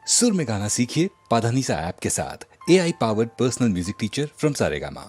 सुर में गाना सीखिए पाधानीसा ऐप के साथ। AI powered personal music teacher from Saregama.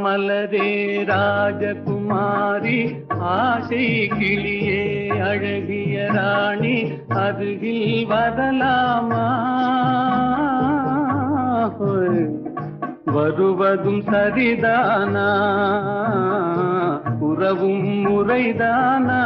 மலரே ராஜகுமாரி ஆசை கிளியே அழகிய ராணி அருகில் வரலாமா? வருவதும் சரிதானா? உறவும் முறைதானா?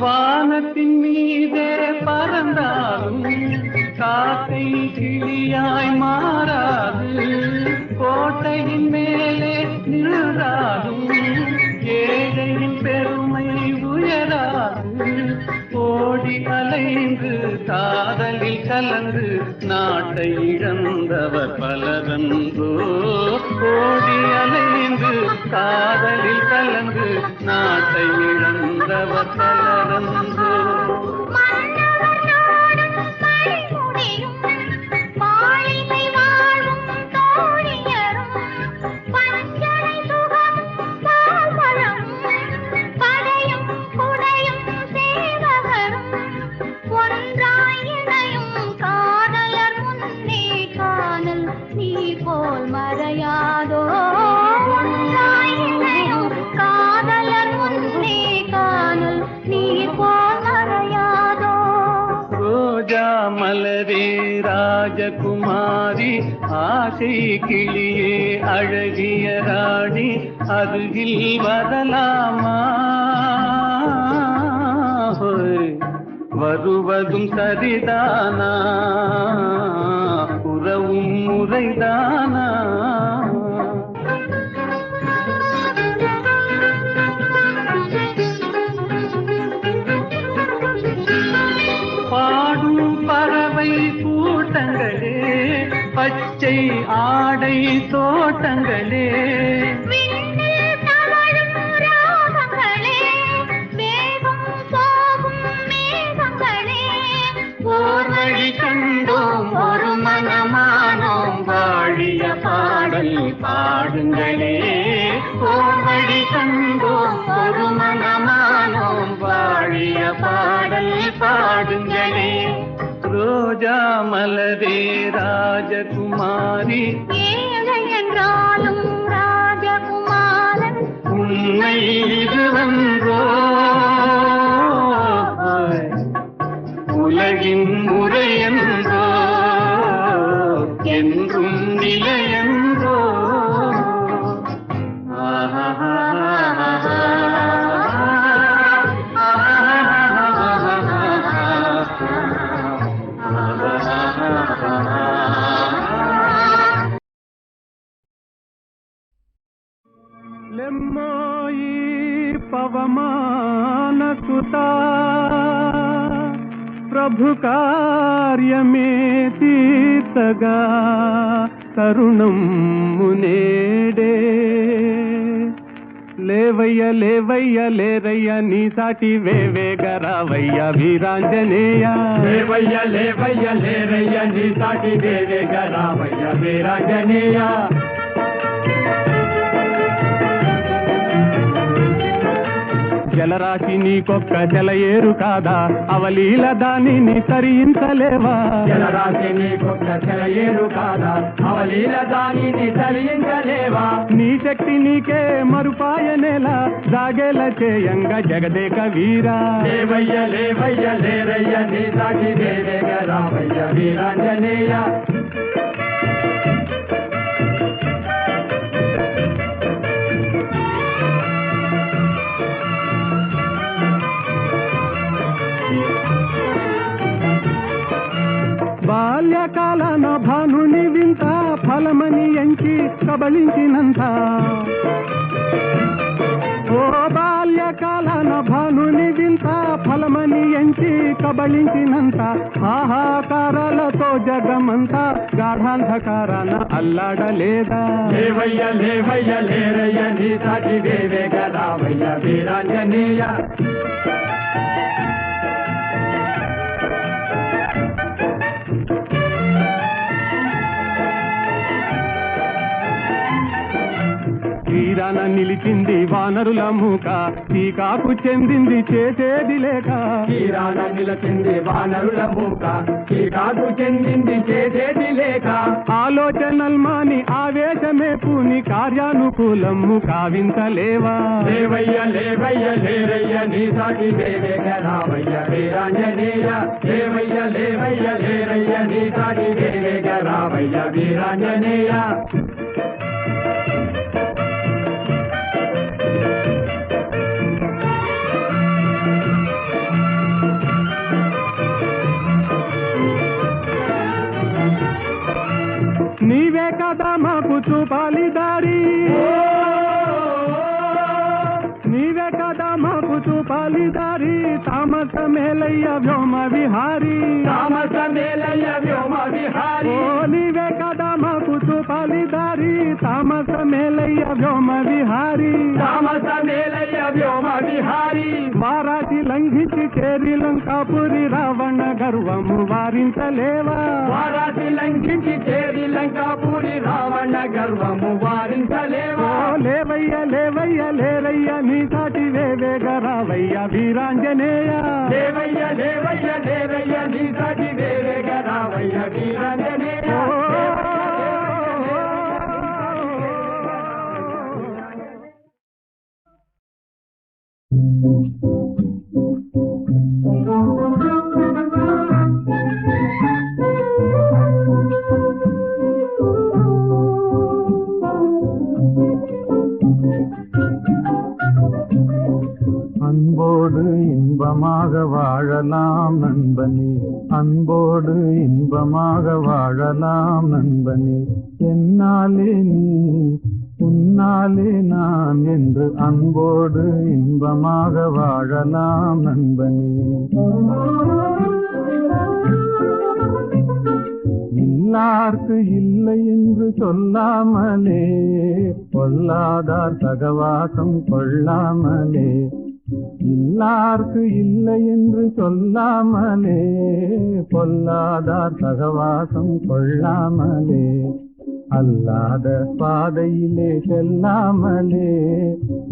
வானத்தின் மீதே பறந்தாலும் காக்கை கிளியாய் மாறாது, கோட்டையின் மேலே நின்றாலும் ஏழையின் பெருமை உயராது. ஓடி அலைந்து காதலில் கலந்து நாட்டை இழந்தவர் பலரன்றோ. ஓடி அலைந்து காதலில் கலந்து நாட்டை இழந்தவர் பலரன்றோ. மலரே ராஜகுமாரி ஆசை கிளியே அழகிய ராணி அருகில் வரலாமா? வருவதும் சரிதானா? உறவும் முறைதானா? பாடும் பறவை கூட்டங்களே, பச்சை ஆடை தோட்டங்களே, ஓர் வழி கண்டோம் ஒரு மனமானோம் வாழிய பாடல் பாடுங்களே. ஓர் வழி கண்டோம் ஒரு மனமானோம் வாழிய பாடல் பாடுங்களே. ரோஜா மலரே ராஜகுமாரி ஏழை என்றாலும் ராஜகுமாரன் உண்மை இதுவன்றோ. உலகின் முறையன்றோ என்றும் நிலையன்றோ. లెమ్మోయి పవమాన సుతా ప్రభు కార్యమే తీర్చగా తరుణం మునేడే. లేవయ్య లేవయ్య లేరయ్య నీ సాటి వేవేగరావయ్య వీరాంజనేయ. లేవయ్య లేవయ్య లేరయ్య నీ సాటి వేవేగరావయ్య వీరాంజనేయ. జలరాశి నీకొక్క జలయేరు కాదా అవలీల దానిని తరించలేవా జలరాశి నీకొక్క సెలయేరు కాదా అవలీల దానిని తరించలేవా నీ శక్తి నీకే మరుపాయనేలా జాగేల చేయంగ జగదేక వీరా లేవయ్య లేవయ్య లేరయ్య నీ సాటి వేవేగ రావయ్య వీరాంజనేయ బాల్యకాలన భానుని వింత ఫలమని ఎంచి కబళించినంత ఓ బాల్యకాలన భానుని వింత ఫలమని ఎంచి కబళించినంత ఆహాకారాలతో జగమంతా గాఢాంధకారాన అల్లాడలేదా లేవయ్య లేవయ్య లేరయ్య నీ సాటి వేవేగ రావయ్య వీరాంజనేయ తీరాన నిలిచింది వానరుల మూక టీకాకు చెందింది చేసేది లేక తీరాన నిలచింది వానరుల మూక టీకాకు చెందింది చేసేది లేక ఆలోచనల్మాని ఆవేశమే పూని కార్యానుకూలము కావించలేవా లేవయ్య లేవయ్య లేరయ్య నీ సాటి వేవేగ రావయ్య వీరాంజనేయ లేవయ్య లేవయ్య లేరయ్య నీ సాటి వేవేగ రావయ్య వీరాంజనేయ నీవే కదా మాకు చూపాలి దారి నీవే కదా మాకు చూపాలి దారి తామస మేలయ్య వ్యోమ విహారీ తామస మేలయ్య వ్యోమ విహారీ ఓ నీవే కదా మాకు చూపాలి దారి తామస మేలయ్య వ్యోమ విహారీ తామస మేలయ్య వ్యోమ విహారీ వారాటి లంఘించి చేరి లంకాపురి రావణ గర్వము వారించలేవా వారాసి లంఘించి చేరి లంకాపూరి రావణ గర్వము వారించలేవా ఓ లేవయ్య లేవయ్య లేరయ్య నీ సాటి వేవేగ రావయ్య వీరాంజనేయ లేవయ్య లేవయ్య లేరయ్య నీ సాటి వేవేగ రావయ్య వీరాంజనేయ அன்போடு இன்பமாக வாழலாம் நண்பனே அன்போடு இன்பமாக வாழலாம் நண்பனே என்னாலே நீ உன்னாலே நான் என்று அன்போடு இன்பமாக வாழலாம் நண்பனே இல்லார்க்கு இல்லை என்று சொல்லாமலே பொல்லாதார் சகவாசம் கொள்ளாமலே இல்லார்க்கு இல்லை என்று சொல்லாமலே பொல்லாதார் சகவாசம் கொள்ளாமலே அல்லாத பாதையிலே செல்லாமலே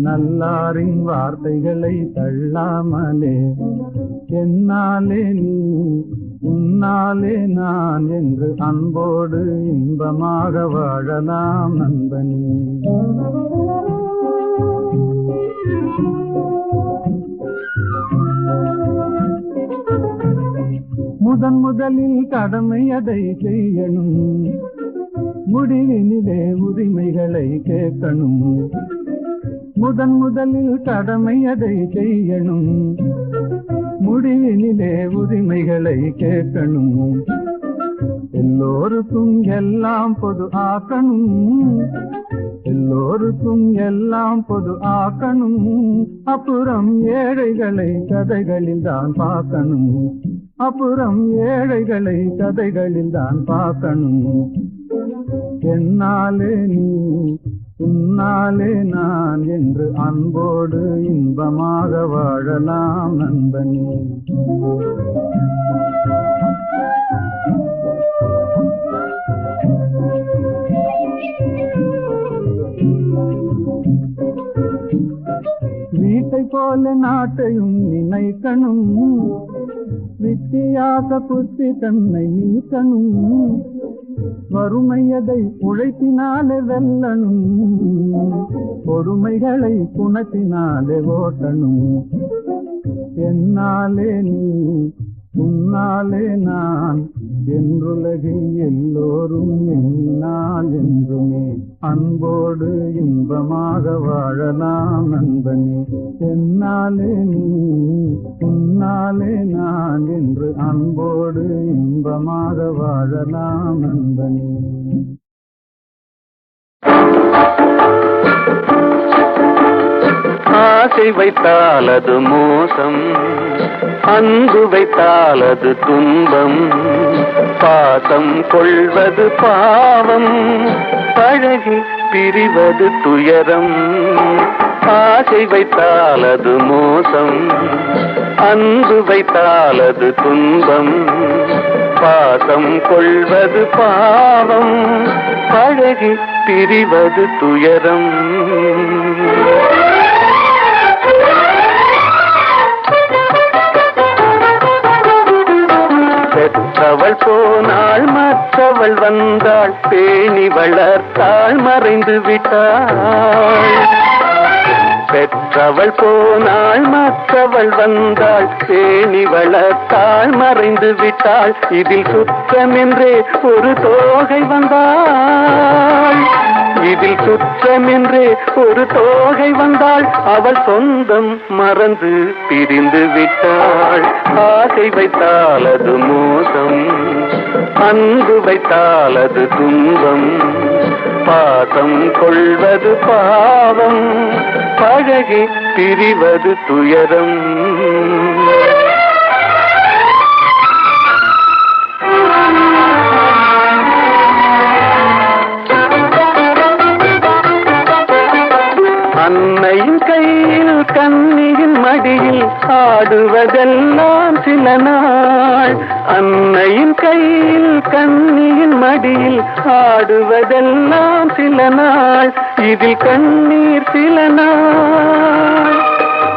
நல்லாரின் வார்த்தைகளை தள்ளாமலே என்னாலே நீ உன்னாலே நான் என்று அன்போடு இன்பமாக வாழலாம் நண்பனே முதலில் கடமை அதை செய்யணும் முடிவினிலே உரிமைகளை கேட்கணும் முதலில் கடமை அதை செய்யணும் முடிவினிலே உரிமைகளை கேட்கணும் எல்லோருக்கும் எல்லாம் பொது ஆக்கணும் எல்லோருக்கும் எல்லாம் பொது ஆக்கணும் அப்புறம் ஏழைகளை கதைகளில் தான் பார்க்கணும் அப்புறம் ஏழைகளை கதைகளில் தான் பார்க்கணும் என்னாலே நீ உன்னாலே நான் என்று அன்போடு இன்பமாக வாழலாம் நண்பனே வீட்டை போல நாட்டையும் நினைக்கணும், வித்தியாச புத்தி தன்னை நீக்கணும், வறுமையதை உழைப்பினாலே வெல்லணும், பொறுமைகளை குணத்தினாலே ஓட்டணும். என்னாலே நீ உன்னாலே நான் என்றுலகில் எல்லோரும் எண்ணினால் என்றுமே அன்போடு இன்பமாக வாழலாம் நண்பனே. என்னாலே நீ உன்னாலே நான் என்று அன்போடு இன்பமாக வாழலாம் நண்பனே. ஆசை வைத்தால் அது மோசம், அன்பு வைத்தால் அது துன்பம், பாசம் கொள்வது பாவம், பழகி பிரிவது துயரம். ஆசை வைத்தால் அது மோசம், அன்பு வைத்தால் அது துன்பம், பாசம் கொள்வது பாவம், பழகி பிரிவது துயரம். பெற்றவள் போனாள் மற்றவள் வந்தாள், பேணி வளர்த்தாள் மறைந்து விட்டாள். பெற்றவள் போனாள் மற்றவள் வந்தாள், பேணி வளர்த்தாள் மறைந்து விட்டாள். இதில் சுற்றமென்றே ஒரு தோகை வந்தாள், இதில் சுற்றமென்றே ஒரு தோகை வந்தாள். அவள் சொந்தம் மறந்து பிரிந்து விட்டாள். ஆசை வைத்தால் அது மோசம், அன்பு வைத்தால் அது துன்பம், பாசம் கொள்வது பாவம், பழகி பிரிவது துயரம். அன்னையின் கையில் கன்னியின் மடியில் ஆடுவதெல்லாம் சில நாள், அன்னையின் கையில் கன்னியின் மடியில் ஆடுவதெல்லாம் சில நாள். இதில் கண்ணீர் சில நாள்,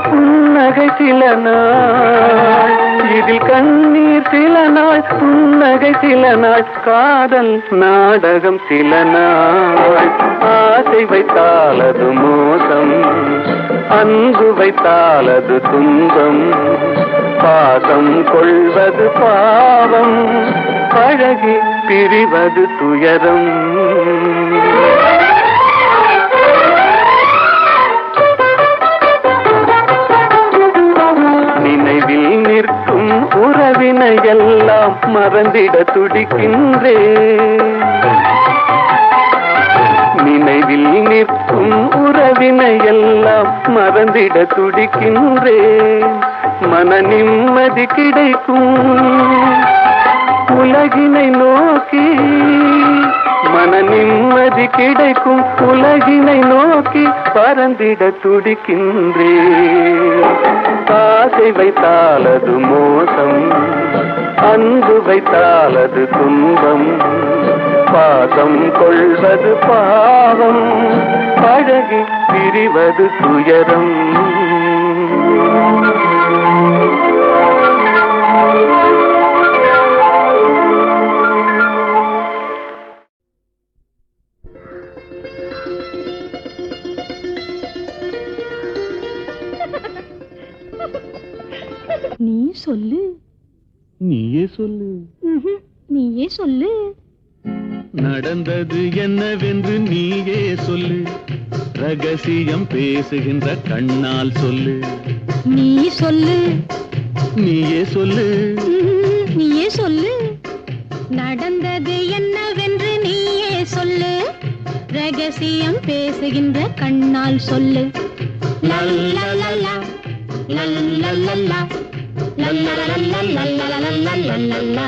புன்னகை சில நாள். இதில் கண்ணீர் சில நாள், புன்னகை சில நாள், காதல் நாடகம் சில நாள். ஆசை வைத்தால் அது மோசம், அன்பு வைத்தால் அது துன்பம், பாசம் கொள்வது பாவம், பழகி பிரிவது துயரம். நினைவில் நிற்கும் உறவினை எல்லாம் மறந்திட துடிக்கின்றேன், நினைவில் நிற்கும் உறவினை எல்லாம் மறந்திட துடிக்கின்றேன். மன நிம்மதி கிடைக்கும் உலகினை நோக்கி, மன நிம்மதி கிடைக்கும் உலகினை நோக்கி பறந்திட துடிக்கின்றேன். ஆசை வைத்தால் அது மோசம், அன்பு வைத்தால் அது துன்பம், பாசம் கொள்வது பாவம், பழகி பிரிவது துயரம். நீ சொல்லு. நீயே சொல்லு. நீயே சொல்லு. நடந்தது என்னவென்று நீயே சொல்லு, ரகசியம் பேசுகின்ற கண்ணால் சொல்லு. நீ சொல்லு. நீயே சொல்லு. நீயே சொல்லு. நடந்தது என்னவென்று நீயே சொல்லு, ரகசியம் பேசுகின்ற கண்ணால் சொல்லு. லல்லலலா லல்லலலா லல்லலலலா.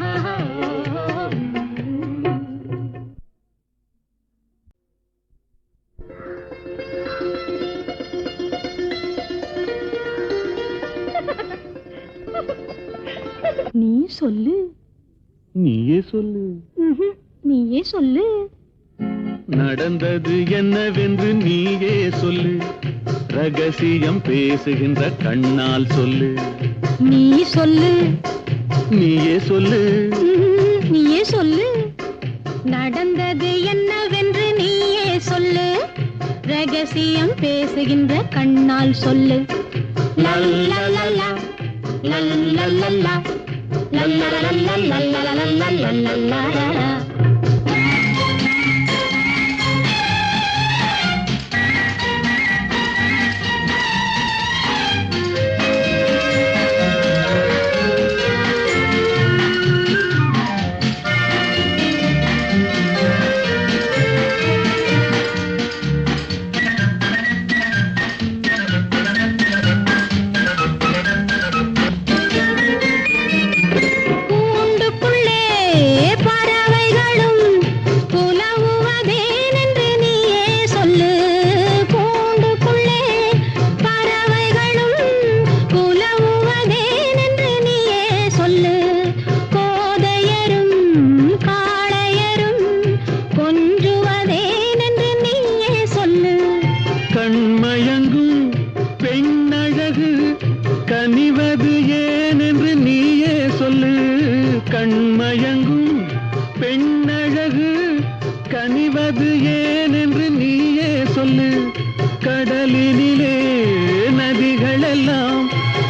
நீ சொல்லு. நீயே சொல்லு. நீயே சொல்லு. நடந்தது என்னவென்று நீயே சொல்லு. ரகசியம் பேசுகின்ற கண்ணால் சொல்லு. நீ சொல்லு. நீயே சொல்லு. நீயே சொல்லு. நடந்தது என்னவென்று நீயே சொல்லு. ரகசியம் பேசுகின்ற கண்ணால் சொல்லு. லல்லலலா லல்லலலா லல்லலலலா.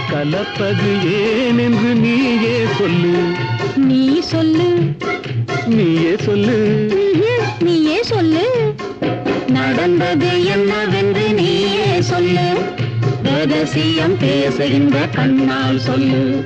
கலப்பது ஏன் என்று நீயே சொல்லு. நீ சொல்லு. நீயே சொல்லு. நீயே சொல்லு. நடந்தது என்னவென்று நீயே சொல்லு. ரகசியம் பேசுகின்ற கண்ணால் சொல்லு.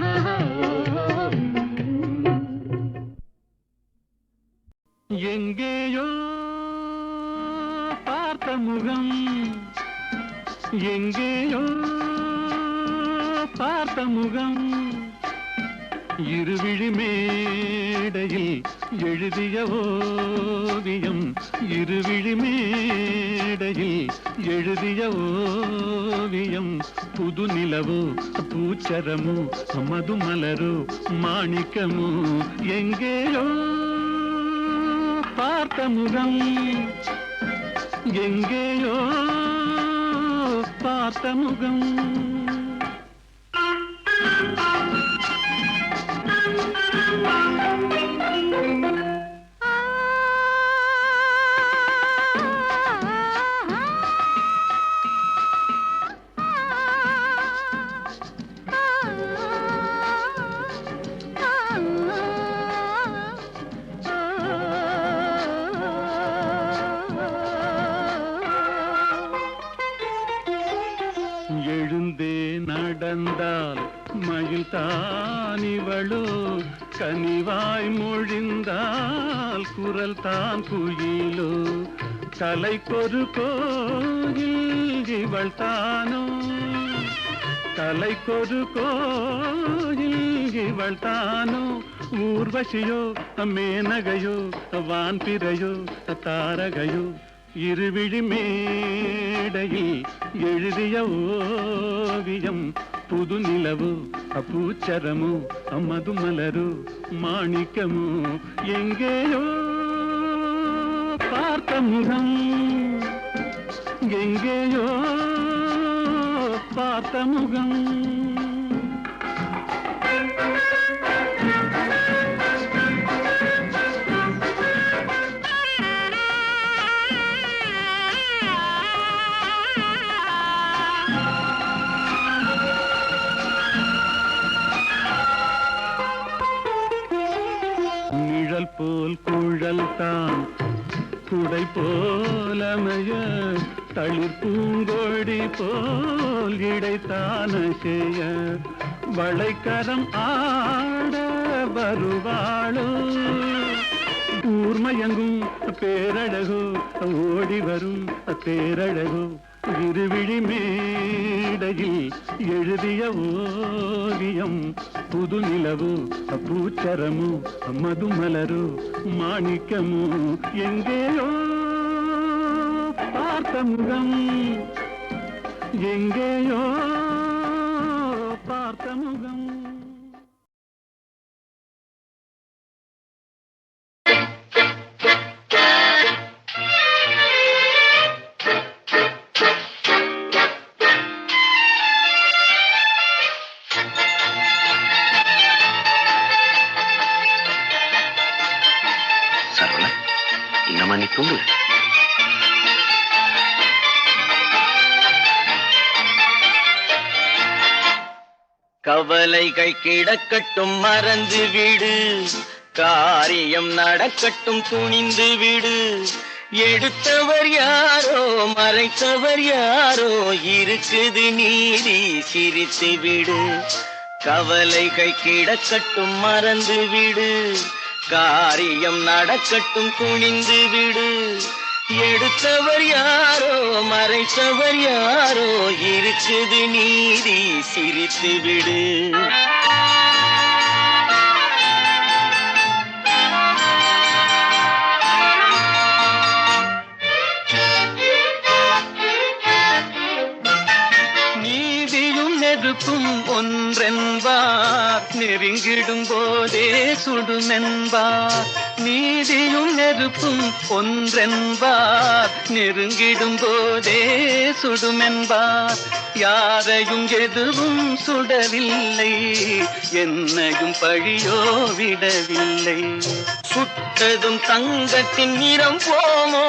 எங்கேயோ பார்த்த முகம், எங்கேயோ பார்த்த முகம், இருவிழி மேடையில் எழுதிய ஓவியம், இருவிழி மேடையில் எழுதிய ஓவியம், புது நிலவோ பூச்சரமோ மதுமலரோ மாணிக்கமோ, எங்கேயோ பார்த்த முகம், எங்கேயோ பார்த்த முகம். எழுந்தே நடந்தால் மயில் தானிவளோ, கனிவாய் மொழிந்தால் குரல் தான் குயிலோ, கலைக்கொரு கோயில் இவள் தானோ, கலைக்கொரு கோயில் இவள் தானோ, ஊர்வசியோ மேனகையோ வான்பிறையோ தாரகையோ, இருவிழி மேடையில் எழுதிய ஓவியம், புது நிலவு பூச்சரமோ மதுமலரு மாணிக்கமோ, எங்கேயோ பார்த்த முகம், எங்கேயோ பார்த்த முகம். நிழல் போல் குழல் தான் குடை போலமைய, தளிர் பூங்கொடி போல் இடைத்தான செய்ய, வளைக்கரம் ஆட வருவாளோ, ஊர்மயங்கும் பேரழகோ ஓடி வரும் பேரழகோ, இருவிழி மேடையில் எழுதிய ஓவியம், புது நிலவு பூச்சரமு மதுமலரு மாணிக்கமு, எங்கேயோ பார்த்த முகம், எங்கேயோ பார்த்த முகம். மன்னிக்கும். கவலைகள் கிடக்கட்டும் மறந்து விடு, காரியம் நடக்கட்டும் துணிந்து விடு. எடுத்தவர் யாரோ மறைத்தவர் யாரோ, இருக்குது நீதி சிரித்து விடு. கவலைகள் கிடக்கட்டும் மறந்து விடு, காரியம் நடக்கட்டும் துணிந்து விடு. எடுத்தவர் யாரோ மறைத்தவர் யாரோ, இருக்குது நீதி சிரித்து விடு. நீதியும் நெருப்பும் ஒன்றென்பார், நெருங்கிடும் போதே சுடுமென்பார். நீதியும் நெருப்பும் ஒன்றென்பார், நெருங்கிடும் போதே சுடுமென்பார். யாரையும் எதுவும் சுடவில்லை, என்னையும் பழியோ விடவில்லை. சுட்டதும் தங்கத்தின் நிறம் போமோ,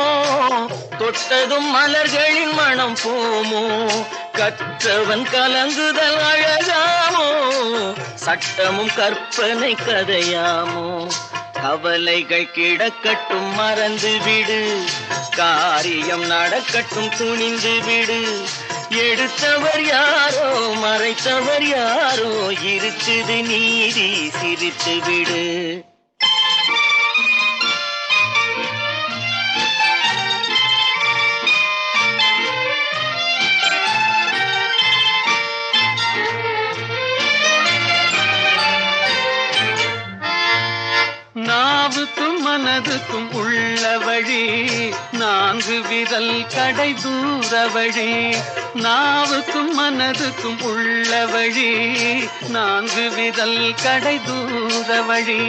தொட்டதும் மலர்களின் மனம் போமோ. கற்றவன் கலங்குதல் அழகாமோ, சட்டமும் கற்பனை கதையாமோ. கவலைகள் கிடக்கட்டும் மறந்து விடு, காரியம் நடக்கட்டும் துணிந்து விடு. எடுத்தவர் யாரோ மறைத்தவர் யாரோ, இருக்குது நீதி சிரித்து விடு. நாவுக்கும் மனதுக்கும் உள்ள வழி, நான்கு விரல் கடை தூர வழி. நாவுக்கும் மனதுக்கும் உள்ள வழி, நான்கு விரல் கடை தூர வழி.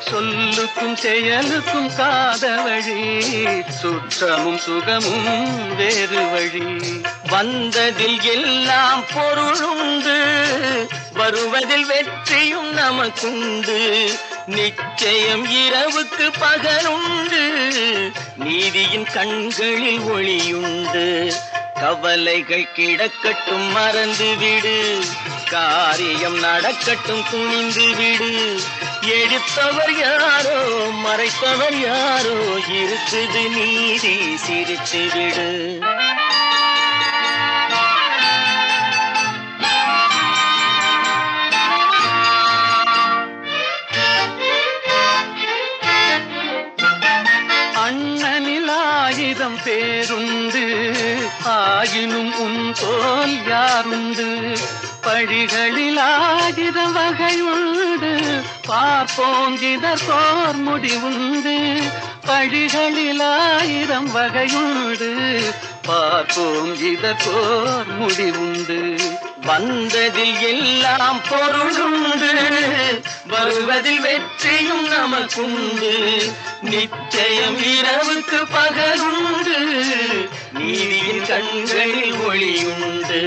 சொல்லுக்கும் செயலுக்கும் காத வழி, சுற்றமும் சுகமும் வேறு வழி. வந்ததில் எல்லாம் பொருளுண்டு, வருவதில் வெற்றியும் நமக்குண்டு. நிச்சயம் இரவுக்கு பகலுண்டு, நீதியின் கண்களில் ஒளியுண்டு. கவலைகள் கிடக்கட்டும் மறந்து விடு, காரியம் நடக்கட்டும் துணிந்து விடு. எடுத்தவர் யாரோ மறைத்தவர் யாரோ, இருக்குது நீதி சிரித்து விடு. அண்ணனில் 1000 பேருண்டு, ஆயினும் உன் போல் யாருண்டு. பழிகளில் 1000 வகையுண்டு, பார்ப்போம் இதற்கோர் முடிவுண்டு. பழிகளில் 1000 வகையுண்டு, பார்ப்போம் இதற்கோர் முடிவுண்டு. வந்ததில் எல்லாம் பொருளுண்டு, வருவதில் வெற்றியும் நமக்குண்டு. நிச்சயம் இரவுக்கு பகலுண்டு, நீதியின் கண்களில் ஒளியுண்டு.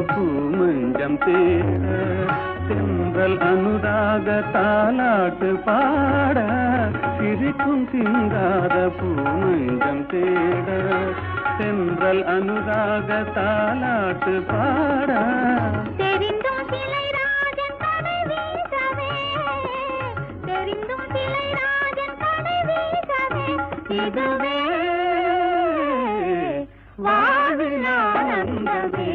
பூமஞ்சம் தேட தென்றல் அனுராக தாலாட்டு பாட சிரிக்கும் சிங்கார பூமஞ்சம் தேட தென்றல் அனுராக தாலாட்டு பாட தெரிந்தும் சிலை ராஜன் கடை வீசவே தெரிந்தும் சிலை ராஜன் கடை வீசவே இதுவே வாழ்வில் ஆனந்தமே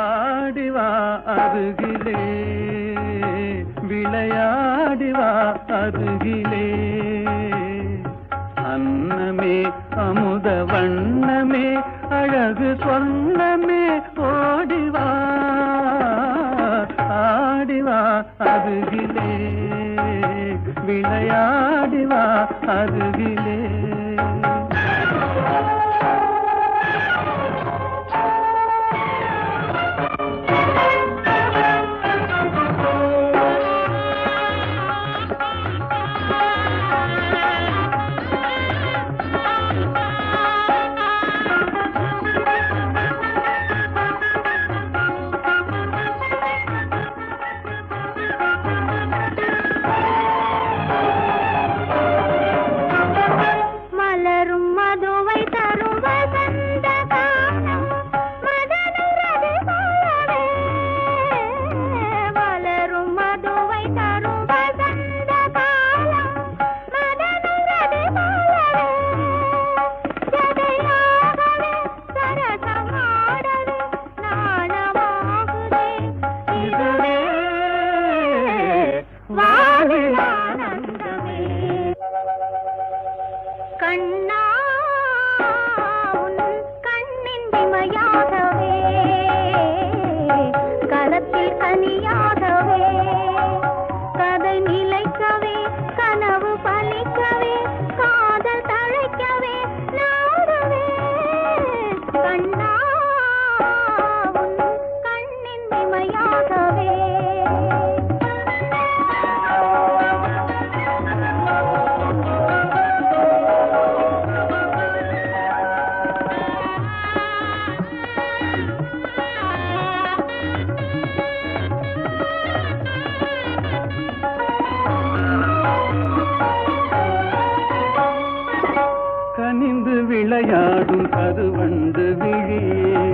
ஆடிவா அருகிலே விளையாடிவா அருகிலே அன்னமே அமுத வண்ணமே அழகு சொன்னமே ஓடிவா ஆடிவா அருகிலே விளையாடிவா அருகிலே மலரும் மதுவை தரும் வசந்த காலம் மதனுரது போலவே மலரும் மதுவை தரும் வசந்த காலம் மதனுரது போலவே ஜதையாகவே சரசமாடவே நாணமாகுதே இதுவே வாழ்வில் ஆனந்தமே கண்ணா உன் கண்ணின் இமையாகவே களத்தில் கனியாகவே கதை நிலைக்கவே கனவு பலிக்கவே காதல் தழைக்கவே நாடவே கண்ணா உன் கண்ணின் இமையாகவே கனிந்து விளையாடும் கருவண்டு விழியே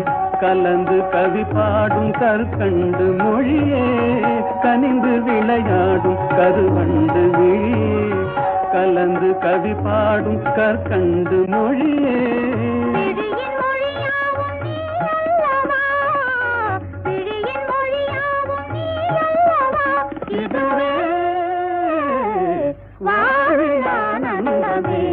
கலந்து கவி பாடும் கற்கண்டு மொழியே கனிந்து விளையாடும் கருவண்டு விழியே கலந்து கவி பாடும் கற்கண்டு மொழியே விழியின் மொழியாவும் நீ அல்லவா விழியின் மொழியாவும் நீ அல்லவா இதுவே வாழ்வில் ஆனந்தமே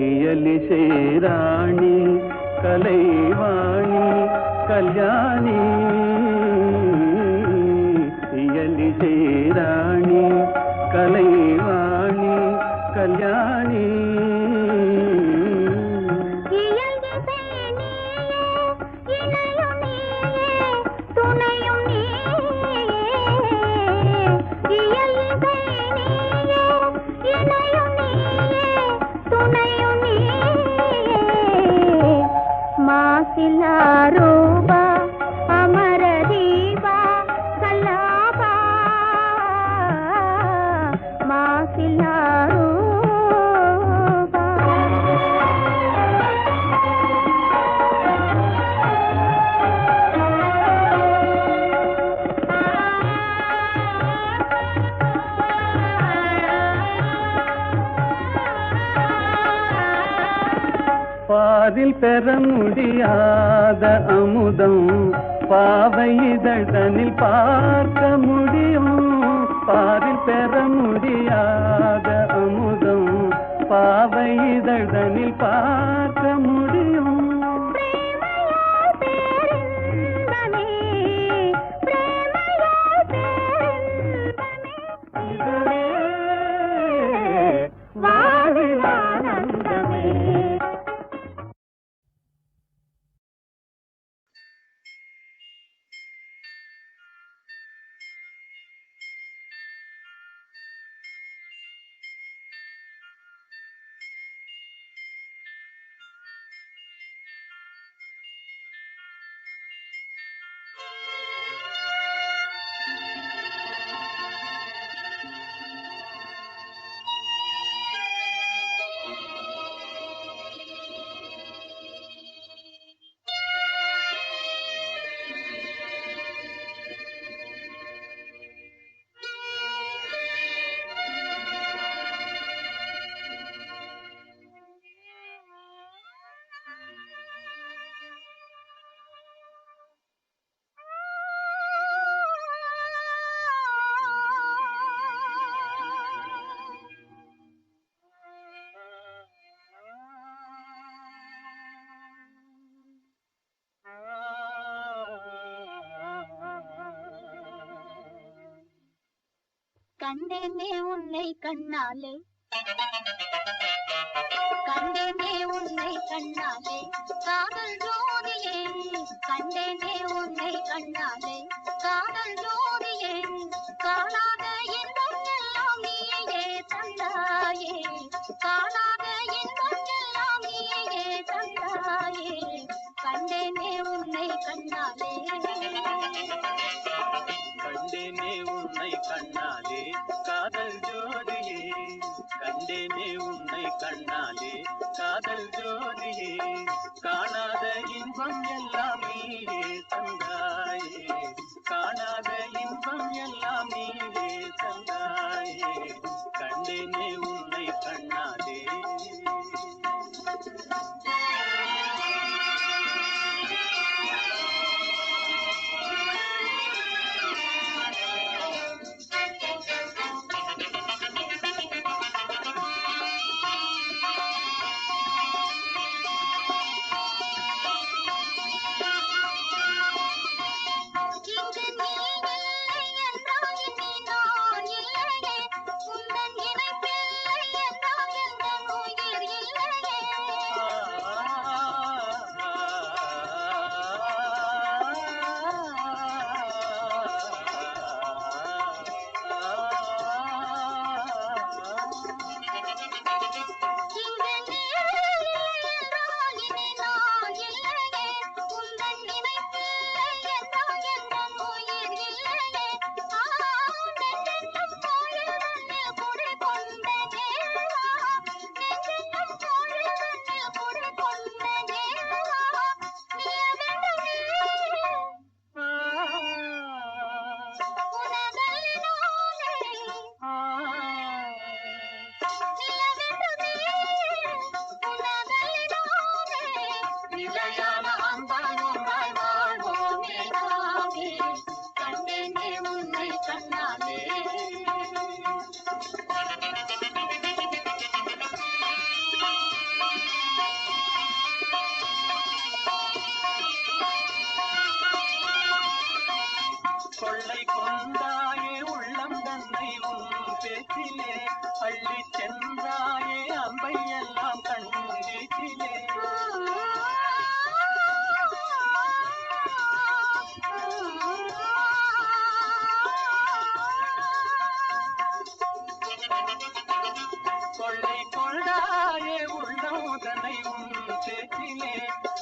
இயலிசை ராணி கலைவாணி கல்யாணி இயலிசை ராணி கலைவாணி கல்யாணி இயல் இசை நீயே இணையும் நீயே துணையும் நீயே இயல் இசை நீயே இணையும் நீயே துணையும் நீயே மாசிலா ரூபா அமர தீபா கல்லாபா மாசிலா ரூபா பாதில் பெற முடியாத அமுதம் பாவை இதழ்தனில் பார்க்க முடியும் பாதில் பெற முடியாத அமுதம் பாவை இதழ்தனில் பார்க்க முடியும். பிரேமையால் பேரின்பமே, பிரேமையால் பேரின்பமே, இதுவே வாழில் ஆனந்தமே. கண்டேனே உன்னை கண்ணாலே, கண்டேனே உன்னை கண்ணாலே, காதல் ஜோதியே, கண்டேனே உன்னை கண்ணாலே, காதல் ஜோதியே, காணாத இன்பம் எல்லாம் நீயே தந்தாயே, காணாத இன்பம் எல்லாம் நீயே தந்தாயே, கண்டேனே உன்னை கண்ணாலே. கண்டேனே உன்னை கண்ணாலே காதல் ஜோதியே, கண்டேனே உன்னை கண்ணாலே காதல் ஜோதியே, காணாத இன்பம் எல்லாம் நீயே தந்தாயே, காணாத இன்பம் எல்லாம் நீயே தந்தாயே, கண்டேனே உன்னை கண்ணாலே. கொள்ளை கொண்டாயே உள்ளம் தன்னை உன் பேச்சிலே, அள்ளி சென்றாயே அம்பை எல்லாம் கண் வீச்சிலே. கொள்ளை கொண்டாயே உள்ளம் தன்னை உன் பேச்சிலே,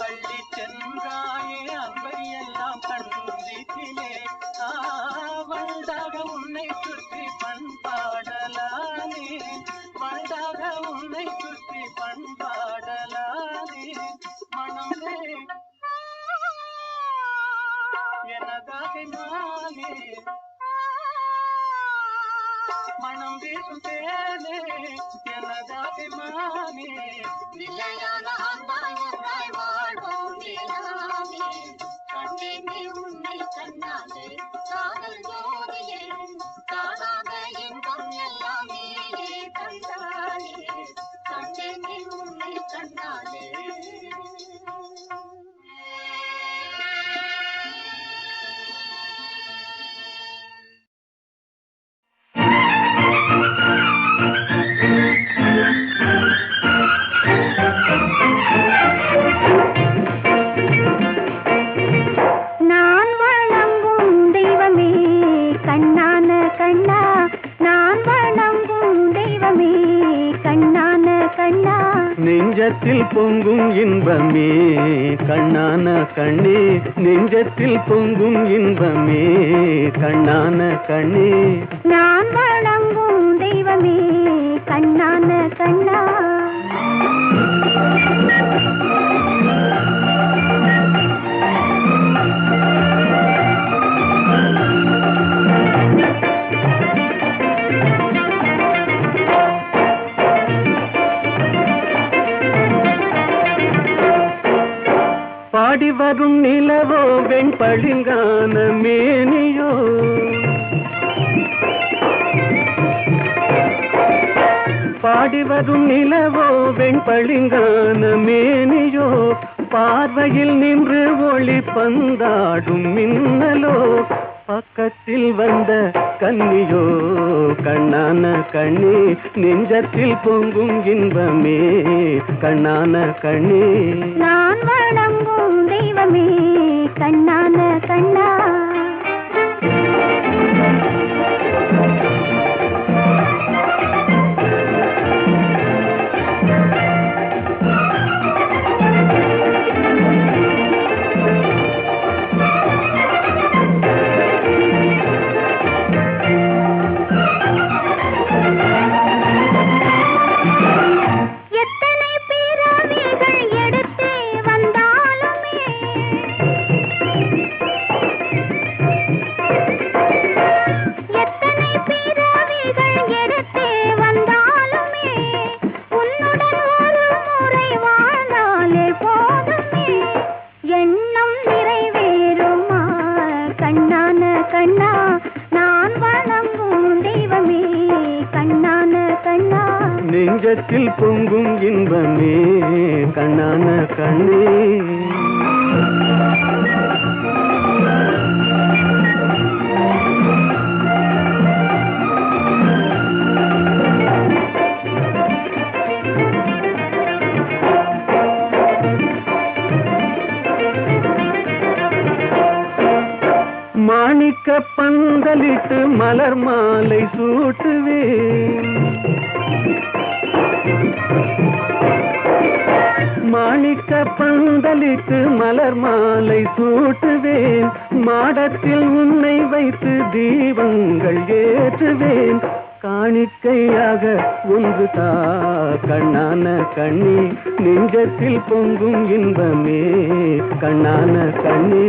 அள்ளி சென்றாயே அம்பை எல்லாம் கண் வீச்சிலே. வண்டாக உன்னை சுற்றி பண்பாடலானே, வண்டாக உன்னை சுற்றி பண்பாடலானே, மனமே எனதாக நானே, மனம் வீசும் தேனே எனதாக நானே, நிலையான அன்பாய் ஒன்றாய் வாழ்வோம் நிலாவே, கண்டேனே உன்னை கண்ணாலே காதல் ஜோதியே, காணாத இன்பம் எல்லாம் நீயே தந்தாயே, நெஞ்சத்தில் பொங்கும் இன்பமே கண்ணான கண்ணே நெஞ்சத்தில் பொங்கும் இன்பமே கண்ணான கண்ணே நான் வணங்கும் தெய்வமே கண்ணான கண்ணா பாடி வரும் நிலவோ வெண்பளிங்கான மேனியோ பாடி வரும் நிலவோ வெண்பளிங்கான மேனியோ பார்வையில் நின்று ஒளி பந்தாடும் மின்னலோ பக்கத்தில் வந்த கன்னியோ கண்ணான கண்ணே நெஞ்சத்தில் பொங்கும் இன்பமே கண்ணான கண்ணே நான் வணங்கும் தெய்வமே கண்ணான கண்ணா நெஞ்சத்தில் பொங்கும் இன்பமே கண்ணான கண்ணே மாணிக்க பந்தலிட்டு மலர் மாலை சூட்டுவேன் மாணிக்க பந்தலிட்டு மலர் மாலை சூட்டுவேன் மாடத்தில் உன்னை வைத்து தீபங்கள் ஏற்றுவேன் காணிக்கையாக ஒன்று தா கண்ணான கண்ணே நெஞ்சத்தில் பொங்கும் இன்பமே கண்ணான கண்ணே